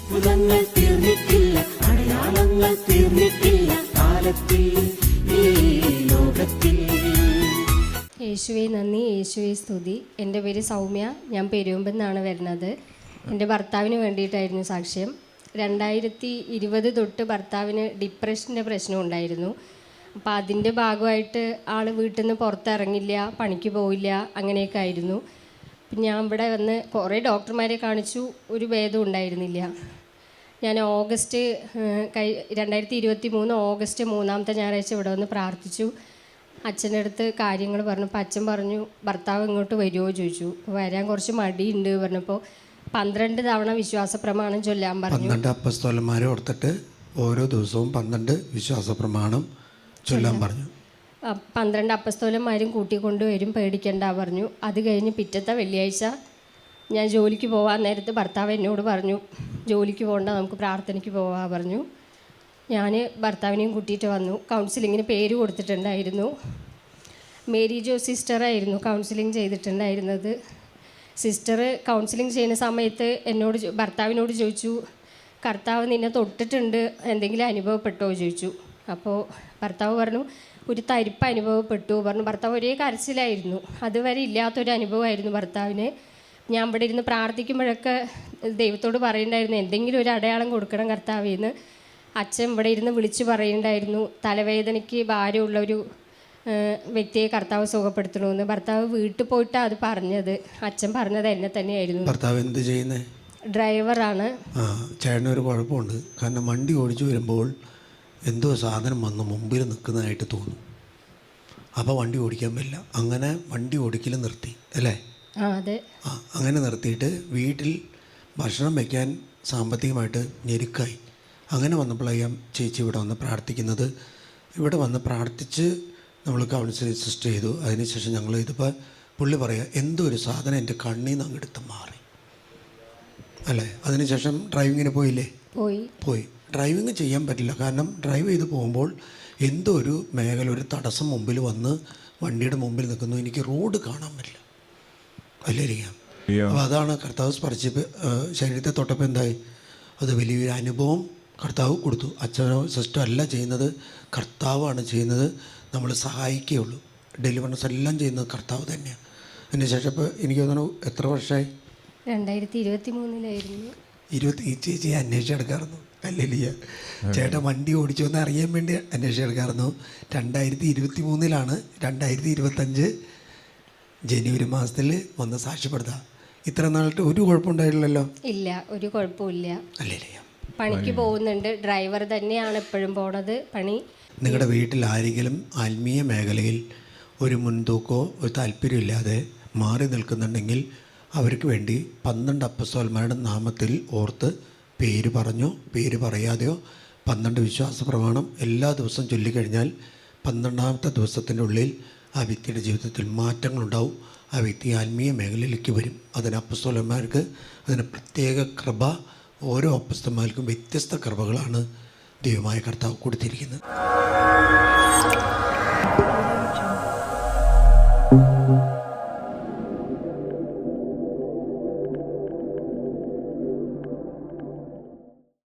അത്ഭുതങ്ങൾ തീർന്നിട്ടില്ല, അടയാളങ്ങൾ തീർന്നിട്ടില്ല കാലത്തിൽ ഈ ലോകത്തിൽ. യേശുവേ നന്ദി, യേശുവേ സ്തുതി. എൻ്റെ പേര് സൗമ്യ, ഞാൻ പെരുമ്പെന്നാണ് നിന്നാണ് വരുന്നത്. എൻ്റെ ഭർത്താവിന് വേണ്ടിയിട്ടായിരുന്നു സാക്ഷ്യം. 2020 തൊട്ട് ഭർത്താവിന് ഡിപ്രഷൻ്റെ പ്രശ്നം ഉണ്ടായിരുന്നു. അപ്പോൾ അതിൻ്റെ ഭാഗമായിട്ട് ആൾ വീട്ടിൽ നിന്ന് പുറത്തിറങ്ങില്ല, പണിക്ക് പോയില്ല, അങ്ങനെയൊക്കെ ആയിരുന്നു. ഞാൻ ഇവിടെ വന്ന് കുറേ ഡോക്ടർമാരെ കാണിച്ചു, ഒരു ഭേദം ഉണ്ടായിരുന്നില്ല. ഞാൻ 2023 ഓഗസ്റ്റ് 3-ാമത്തെ ഞായറാഴ്ച ഇവിടെ വന്ന് പ്രാർത്ഥിച്ചു. അച്ഛൻ്റെ അടുത്ത് കാര്യങ്ങൾ പറഞ്ഞപ്പോൾ അച്ഛൻ പറഞ്ഞു ഭർത്താവ് ഇങ്ങോട്ട് വരുമോ ചോദിച്ചു. വരാൻ കുറച്ച് മടിയുണ്ട് പറഞ്ഞപ്പോൾ 12 തവണ വിശ്വാസ പ്രമാണം ചൊല്ലാൻ പറഞ്ഞു. 12 അപ്പസ്തോലന്മാരെ ഓർത്തിട്ട് ഓരോ ദിവസവും 12 വിശ്വാസ പ്രമാണം ചൊല്ലാൻ പറഞ്ഞു. 12 അപ്പസ്തോലന്മാരും കൂട്ടിക്കൊണ്ടുവരും, പേടിക്കണ്ട പറഞ്ഞു. അത് കഴിഞ്ഞ് പിറ്റത്തെ വെള്ളിയാഴ്ച ഞാൻ ജോലിക്ക് പോകാൻ നേരത്ത് ഭർത്താവ് എന്നോട് പറഞ്ഞു ജോലിക്ക് പോകണ്ട, നമുക്ക് പ്രാർത്ഥനയ്ക്ക് പോകാൻ പറഞ്ഞു. ഞാൻ ഭർത്താവിനെയും കൂട്ടിയിട്ട് വന്നു. കൗൺസിലിങ്ങിന് പേര് കൊടുത്തിട്ടുണ്ടായിരുന്നു. മേരി ജോ സിസ്റ്ററായിരുന്നു കൗൺസിലിംഗ് ചെയ്തിട്ടുണ്ടായിരുന്നത്. സിസ്റ്റർ കൗൺസിലിംഗ് ചെയ്യുന്ന സമയത്ത് ഭർത്താവിനോട് ചോദിച്ചു, കർത്താവ് നിന്നെ തൊട്ടിട്ടുണ്ട്, എന്തെങ്കിലും അനുഭവപ്പെട്ടോ ചോദിച്ചു. അപ്പോൾ ഭർത്താവ് പറഞ്ഞു ഒരു തരിപ്പ് അനുഭവപ്പെട്ടു പറഞ്ഞു. ഭർത്താവ് ഒരേ കരച്ചിലായിരുന്നു, അതുവരെ ഇല്ലാത്തൊരു അനുഭവമായിരുന്നു ഭർത്താവിന്. ഞാൻ ഇവിടെ ഇരുന്ന് പ്രാർത്ഥിക്കുമ്പോഴൊക്കെ ദൈവത്തോട് പറയുന്നുണ്ടായിരുന്നു എന്തെങ്കിലും ഒരു അടയാളം കൊടുക്കണം കർത്താവേന്ന്. അച്ഛൻ ഇവിടെ ഇരുന്ന് വിളിച്ച് പറയുന്നുണ്ടായിരുന്നു തലവേദനയ്ക്ക് ഭാരമുള്ളൊരു വ്യക്തിയെ കർത്താവ് സുഖപ്പെടുത്തണമെന്ന്. ഭർത്താവ് വീട്ടിൽ പോയിട്ടാണ് അത് പറഞ്ഞത്. അച്ഛൻ പറഞ്ഞത് എന്നെ തന്നെയായിരുന്നു. ഭർത്താവ് എന്ത് ചെയ്യുന്നത്? ഡ്രൈവറാണ്. ചേട്ടനൊരു കുഴപ്പമുണ്ട്. കാരണം വണ്ടി ഓടിച്ചു വരുമ്പോൾ എന്തോ സാധനം വന്ന് മുമ്പിൽ നിൽക്കുന്നതായിട്ട് തോന്നും. അപ്പോൾ വണ്ടി ഓടിക്കാൻ പറ്റില്ല. അങ്ങനെ വണ്ടി ഓടിക്കൽ നിർത്തി അല്ലേ? അതെ. അങ്ങനെ നിർത്തിയിട്ട് വീട്ടിൽ ഭക്ഷണം വയ്ക്കാൻ സാമ്പത്തികമായിട്ട് ഞെരുക്കായി. അങ്ങനെ വന്നപ്പോഴാണ് ചേച്ചി ഇവിടെ വന്ന് പ്രാർത്ഥിക്കുന്നത്. ഇവിടെ വന്ന് പ്രാർത്ഥിച്ച് നമ്മൾ കൗൺസിലിംഗ് സിസ്റ്റർ ചെയ്തു. അതിനുശേഷം ഞങ്ങൾ ഇതിപ്പോൾ പുള്ളി പറയുക എന്തോ ഒരു സാധനം എൻ്റെ കണ്ണിൽ നിന്ന് അങ്ങെടുത്ത് മാറി അല്ലേ? അതിനുശേഷം ഡ്രൈവിങ്ങിന് പോയില്ലേ? പോയി. ഡ്രൈവിങ് ചെയ്യാൻ പറ്റില്ല. കാരണം ഡ്രൈവ് ചെയ്ത് പോകുമ്പോൾ എന്തോ ഒരു മേഖല, ഒരു തടസ്സം മുമ്പിൽ വന്ന് വണ്ടിയുടെ മുമ്പിൽ നിൽക്കുന്നു. എനിക്ക് റോഡ് കാണാൻ പറ്റില്ല. വലിയ അപ്പോൾ അതാണ് കർത്താവ് സ്പർശിച്ച് ശരീരത്തെ തൊട്ടപ്പോൾ എന്തായി, അത് വലിയൊരു അനുഭവം കർത്താവ് കൊടുത്തു. അച്ഛനോ സിസ്റ്റർ അല്ല ചെയ്യുന്നത്, കർത്താവാണ് ചെയ്യുന്നത്. നമ്മൾ സഹായിക്കുകയുള്ളൂ. ഡെലിവറൻസ് എല്ലാം ചെയ്യുന്നത് കർത്താവ് തന്നെയാണ്. അതിന് ശേഷം ഇപ്പോൾ എനിക്ക് തോന്നുന്നു എത്ര വർഷമായി? 2023 ഈ ചേച്ചി അന്വേഷിച്ചെടുക്കാറുന്നു. അല്ലേലിയ ചേട്ടൻ വണ്ടി ഓടിച്ചു എന്ന് അറിയാൻ വേണ്ടി അന്വേഷിച്ചെടുക്കാറുന്നു. 2023 2025 ജനുവരി മാസത്തിൽ വന്ന് സാക്ഷ്യപ്പെടുത്താം. ഇത്ര നാളത്തെ ഒരു കുഴപ്പമുണ്ടായില്ലല്ലോ? ഇല്ല, ഒരു കുഴപ്പമില്ല. അല്ലേലിയ പണിക്ക് പോകുന്നുണ്ട്, ഡ്രൈവർ തന്നെയാണ് എപ്പോഴും പോണത് പണി. നിങ്ങളുടെ വീട്ടിൽ ആരെങ്കിലും ആത്മീയ മേഖലയിൽ ഒരു മുൻതൂക്കമോ ഒരു താല്പര്യമില്ലാതെ മാറി നിൽക്കുന്നുണ്ടെങ്കിൽ അവർക്ക് വേണ്ടി 12 അപ്പസ്തോലന്മാരുടെ നാമത്തിൽ ഓർത്ത് പേര് പറഞ്ഞോ പേര് പറയാതെയോ 12 വിശ്വാസ പ്രമാണം എല്ലാ ദിവസവും ചൊല്ലിക്കഴിഞ്ഞാൽ 12ാമത്തെ ദിവസത്തിൻ്റെ ഉള്ളിൽ ആ വ്യക്തിയുടെ ജീവിതത്തിൽ മാറ്റങ്ങളുണ്ടാവും. ആ വ്യക്തി ആത്മീയ മേഖലയിലേക്ക് വരും. അതിന് അപ്പസ്തോലന്മാർക്ക് അതിന് പ്രത്യേക കൃപ, ഓരോ അപ്പസ്തോലന്മാർക്കും വ്യത്യസ്ത കൃപകളാണ് ദൈവമായ കർത്താവ് കൊടുത്തിരിക്കുന്നത്.